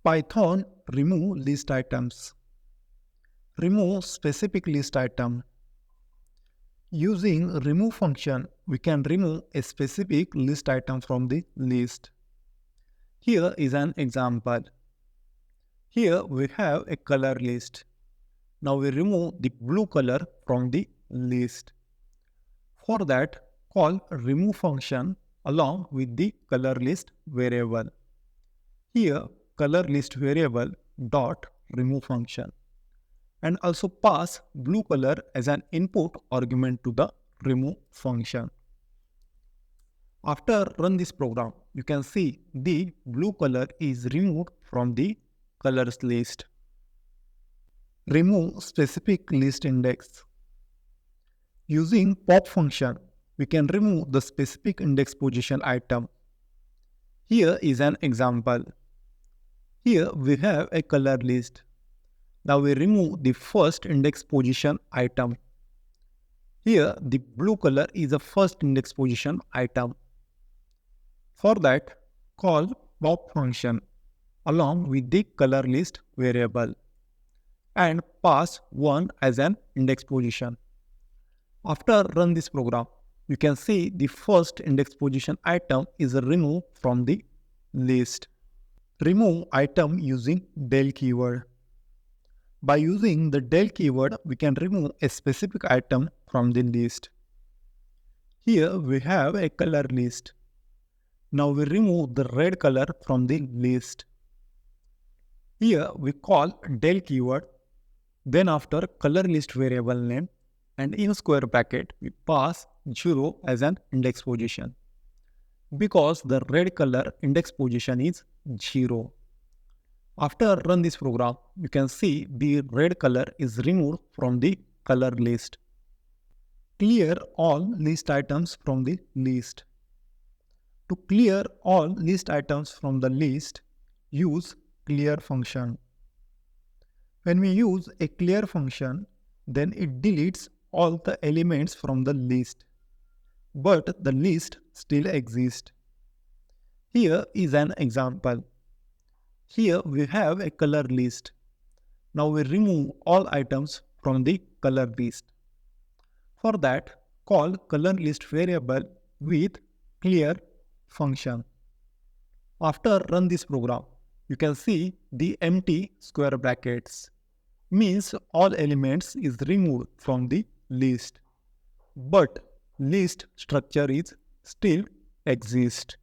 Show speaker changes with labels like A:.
A: Python remove list items. Remove specific list item. Using remove function, we can remove a specific list item from the list. Here is an example. Here we have a color list. Now we remove the blue color from the list. For that, call remove function along with the color list variable. Here, color list variable dot remove function, and also pass blue color as an input argument to the remove function. After run this program, you can see the blue color is removed from the colors list. Remove specific list index. Using pop function, we can remove the specific index position item. Here is an example. Here we have a color list. Now we remove the first index position item. Here the blue color is the first index position item. For that, call pop function along with the color list variable and pass 1 as an index position. After run this program, you can see the first index position item is removed from the list. Remove item using del keyword. By using the del keyword, we can remove a specific item from the list. Here we have a color list. Now we remove the red color from the list. Here we call del keyword, then after color list variable name, and in square bracket we pass 0 as an index position, because the red color index position is 0. After run this program, you can see the red color is removed from the color list. Clear all list items from the list. To clear all list items from the list, use clear function. When we use a clear function, then it deletes all the elements from the list, but the list still exists. Here is an example. Here we have a color list. Now we remove all items from the color list. For that, call color list variable with clear function. After run this program, you can see the empty square brackets. Means all elements is removed from the list, but list structure is still exists.